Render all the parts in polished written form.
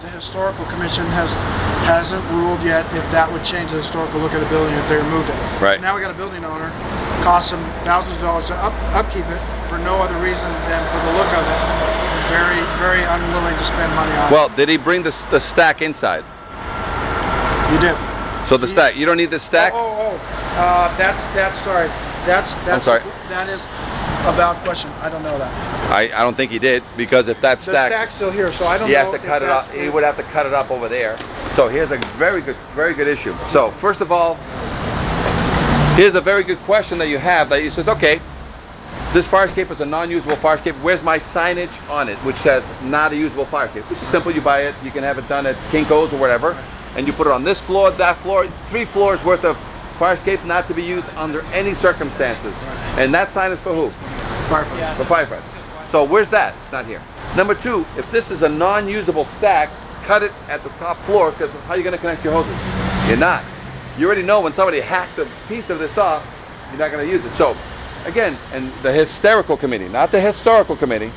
the historical commission hasn't ruled yet if that would change the historical look of the building if they removed it. Right. So now we got a building owner, costs them thousands of dollars to upkeep it for no other reason than for the look of it. Very, very unwilling to spend money on it. Well, did he bring the stack inside? He did. So the stack, you don't need the stack? Sorry. I'm sorry. That is a valid question. I don't know that. I don't think he did, because if that The stack's still here, so I don't know. He has to cut it up. He would have to cut it up over there. So here's a very good issue. So first of all, here's a very good question that you have. That you says, okay, this fire escape is a non-usable fire escape. Where's my signage on it, which says not a usable fire escape? Which is simple. You buy it. You can have it done at Kinko's or whatever, and you put it on this floor, that floor, 3 floors worth of fire escape not to be used under any circumstances. And that sign is for who? Firefighters. For firefighters. So where's that? It's not here. Number 2, if this is a non-usable stack, cut it at the top floor, because how are you going to connect your hoses? You're not. You already know when somebody hacked a piece of this off, you're not going to use it. So again, and the hysterical committee, not the historical committee,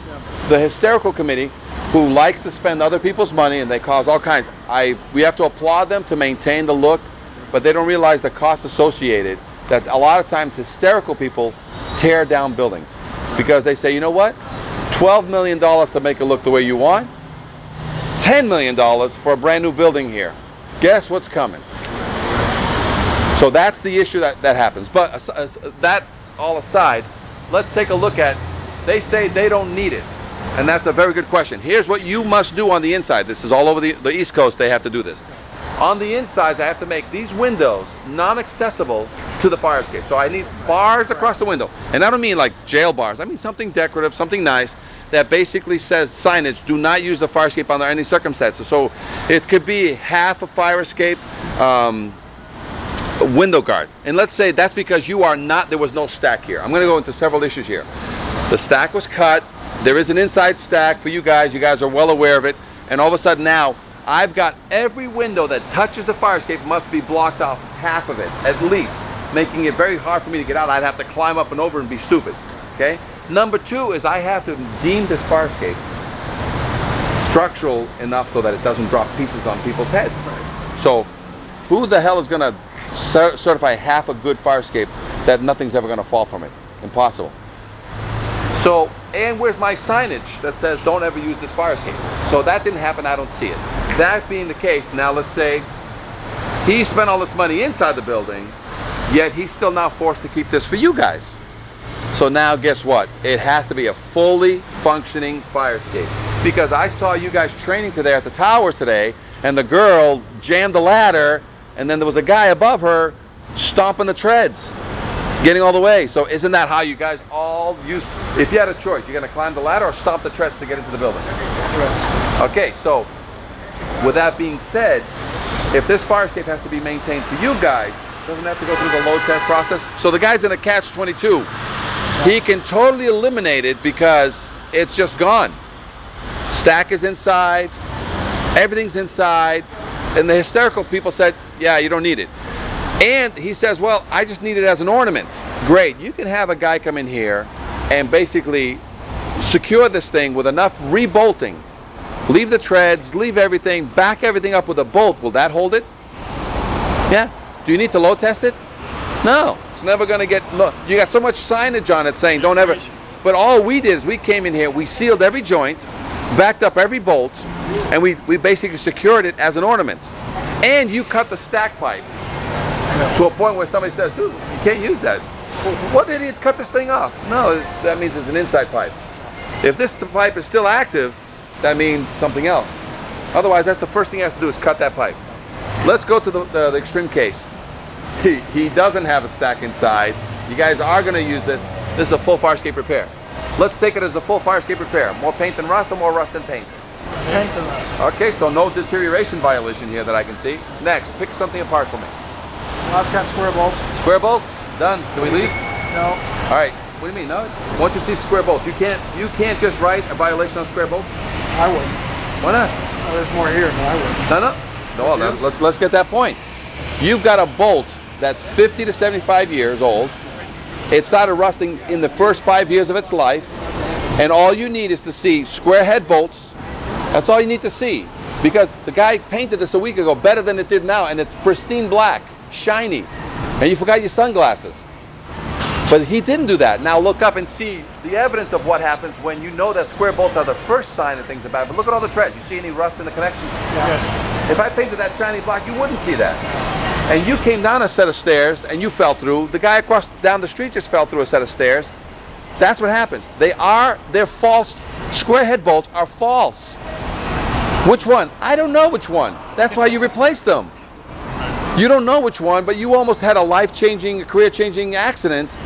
the hysterical committee, who likes to spend other people's money, and they cause all kinds. We have to applaud them to maintain the look, but they don't realize the cost associated, that a lot of times hysterical people tear down buildings because they say, you know what, $12 million to make it look the way you want, $10 million for a brand new building here. Guess what's coming? So that's the issue that happens. But that all aside, let's take a look at, they say they don't need it. And that's a very good question. Here's what you must do on the inside. This is all over the East Coast, they have to do this. On the inside, I have to make these windows non-accessible to the fire escape. So I need bars across the window. And I don't mean like jail bars. I mean something decorative, something nice that basically says signage, do not use the fire escape under any circumstances. So it could be half a fire escape window guard. And let's say that's because you are not, there was no stack here. I'm going to go into several issues here. The stack was cut. There is an inside stack for you guys. You guys are well aware of it. And all of a sudden now, I've got every window that touches the fire escape must be blocked off, half of it at least, making it very hard for me to get out. I'd have to climb up and over and be stupid. Okay. Number 2 is I have to deem this fire escape structural enough so that it doesn't drop pieces on people's heads. So who the hell is going to certify half a good fire escape that nothing's ever going to fall from it? Impossible. So, and where's my signage that says don't ever use this fire escape? So that didn't happen, I don't see it. That being the case, now let's say he spent all this money inside the building, yet he's still now forced to keep this for you guys. So now guess what? It has to be a fully functioning fire escape. Because I saw you guys training today at the towers today, and the girl jammed the ladder, and then there was a guy above her stomping the treads, getting all the way. So isn't that how you guys all use, if you had a choice, you're going to climb the ladder or stomp the treads to get into the building? Okay, so with that being said, if this fire escape has to be maintained for you guys, doesn't have to go through the load test process. So the guy's in a catch-22. He can totally eliminate it because it's just gone. Stack is inside, everything's inside, and the hysterical people said, yeah, you don't need it. And he says, well, I just need it as an ornament. Great, you can have a guy come in here and basically secure this thing with enough rebolting. Leave the treads, leave everything, back everything up with a bolt. Will that hold it? Yeah. Do you need to load test it? No. It's never going to get, look, you got so much signage on it saying don't ever. But all we did is we came in here, we sealed every joint, backed up every bolt, and we basically secured it as an ornament. And you cut the stack pipe to a point where somebody says, dude, you can't use that. Well, what idiot cut this thing off? No, that means it's an inside pipe. If this pipe is still active, that means something else. Otherwise, that's the first thing he has to do is cut that pipe. Let's go to the extreme case. He doesn't have a stack inside. You guys are going to use this. This is a full fire escape repair. Let's take it as a full fire escape repair. More paint than rust or more rust than paint? Paint than rust. Okay, so no deterioration violation here that I can see. Next, pick something apart for me. Well, I've got square bolts. Square bolts? Done. Can we leave? No. All right. What do you mean? No. Once you see square bolts, you can't just write a violation on square bolts. I wouldn't. Why not? Well, there's more here, but I wouldn't. No. No. Let's get that point. You've got a bolt that's 50 to 75 years old. It started rusting in the first 5 years of its life, and all you need is to see square head bolts. That's all you need to see. Because the guy painted this a week ago better than it did now, and it's pristine black, shiny. And you forgot your sunglasses. But he didn't do that. Now look up and see the evidence of what happens when you know that square bolts are the first sign that things are bad. But look at all the treads. You see any rust in the connections? Yeah. If I painted that shiny black, you wouldn't see that. And you came down a set of stairs and you fell through. The guy across down the street just fell through a set of stairs. That's what happens. They're false. Square head bolts are false. Which one? I don't know which one. That's why you replace them. You don't know which one, but you almost had a life-changing, career-changing accident,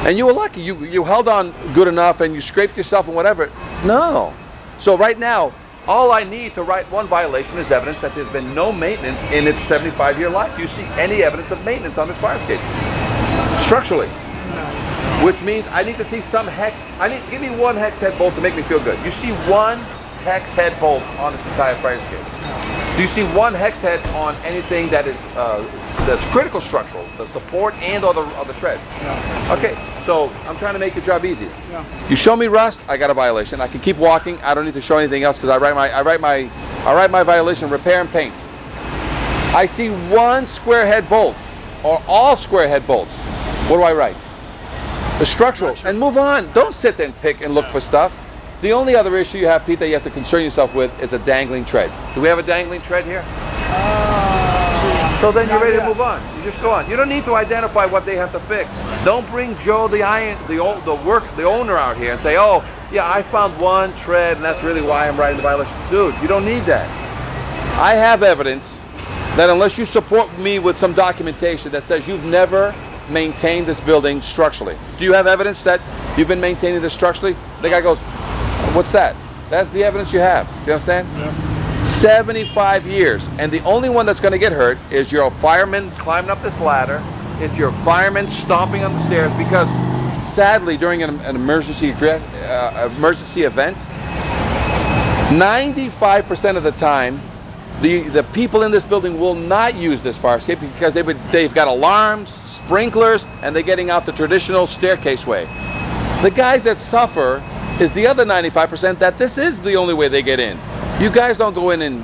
and you were lucky. You held on good enough, and you scraped yourself and whatever. No. So right now, all I need to write one violation is evidence that there's been no maintenance in its 75-year life. Do you see any evidence of maintenance on this fire escape? Structurally. Which means I need to see some give me one hex head bolt to make me feel good. You see one hex head bolt on this entire fire escape. Do you see one hex head on anything that is that's critical structural, the support and or the treads? Yeah. Okay, so I'm trying to make your job easier. Yeah. You show me rust, I got a violation. I can keep walking. I don't need to show anything else because I write my violation: repair and paint. I see one square head bolt or all square head bolts. What do I write? The structural, and move on. Don't sit there and pick and look for stuff. The only other issue you have, Pete, that you have to concern yourself with is a dangling tread. Do we have a dangling tread here? So then you're ready to move on. You just go on. You don't need to identify what they have to fix. Don't bring Joe the owner out here and say, oh, yeah, I found one tread and that's really why I'm writing the violation. Dude, you don't need that. I have evidence that unless you support me with some documentation that says you've never maintained this building structurally. Do you have evidence that you've been maintaining this structurally? The guy goes, what's that? That's the evidence you have. Do you understand? Yeah. 75 years. And the only one that's going to get hurt is your fireman climbing up this ladder. It's your fireman stomping on the stairs because sadly during an emergency event, 95% of the time the people in this building will not use this fire escape because they've got alarms, sprinklers, and they're getting out the traditional staircase way. The guys that suffer is the other 95% that this is the only way they get in. You guys don't go in and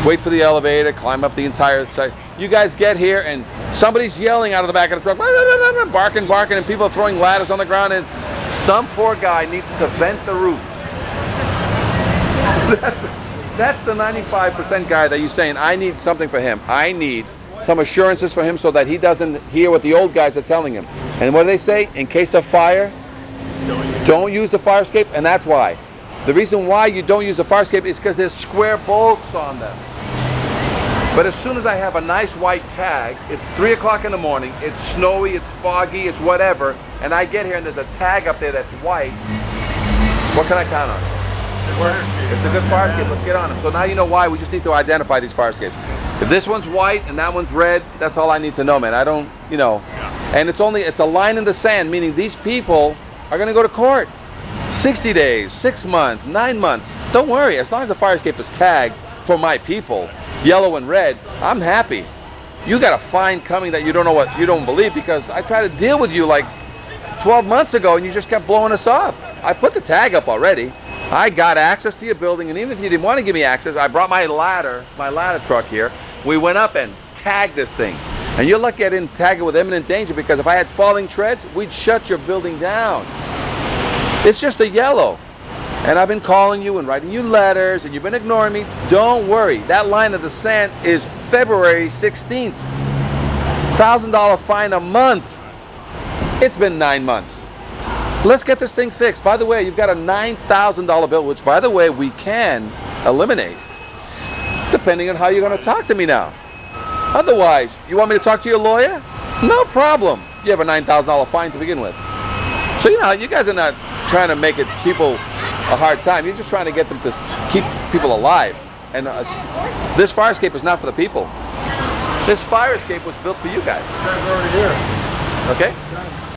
wait for the elevator, climb up the entire site. You guys get here and somebody's yelling out of the back of the truck, barking, and people are throwing ladders on the ground, and some poor guy needs to vent the roof. That's the 95% guy that you're saying, I need something for him. I need some assurances for him so that he doesn't hear what the old guys are telling him. And what do they say? In case of fire, don't use the fire escape, and that's why. The reason why you don't use the fire escape is because there's square bolts on them. But as soon as I have a nice white tag, it's 3 o'clock in the morning, it's snowy, it's foggy, it's whatever, and I get here and there's a tag up there that's white, what can I count on? It's a good fire escape, let's get on them. So now you know why we just need to identify these fire escapes. If this one's white and that one's red, that's all I need to know, man. I don't, and it's a line in the sand, meaning these people are going to go to court. 60 days, 6 months, 9 months. Don't worry, as long as the fire escape is tagged for my people, yellow and red, I'm happy. You got a fine coming that you don't believe because I tried to deal with you like 12 months ago and you just kept blowing us off. I put the tag up already. I got access to your building, and even if you didn't want to give me access, I brought my ladder truck here. We went up and tagged this thing. And you're lucky I didn't tag it with imminent danger because if I had falling treads, we'd shut your building down. It's just a yellow. And I've been calling you and writing you letters and you've been ignoring me. Don't worry. That line of the sand is February 16th. $1,000 fine a month. It's been 9 months. Let's get this thing fixed. By the way, you've got a $9,000 bill, which by the way, we can eliminate depending on how you're going to talk to me now. Otherwise, you want me to talk to your lawyer? No problem. You have a $9,000 fine to begin with. So you guys are not trying to make people a hard time. You're just trying to get them to keep people alive. And this fire escape is not for the people. This fire escape was built for you guys. You guys are already here. Okay?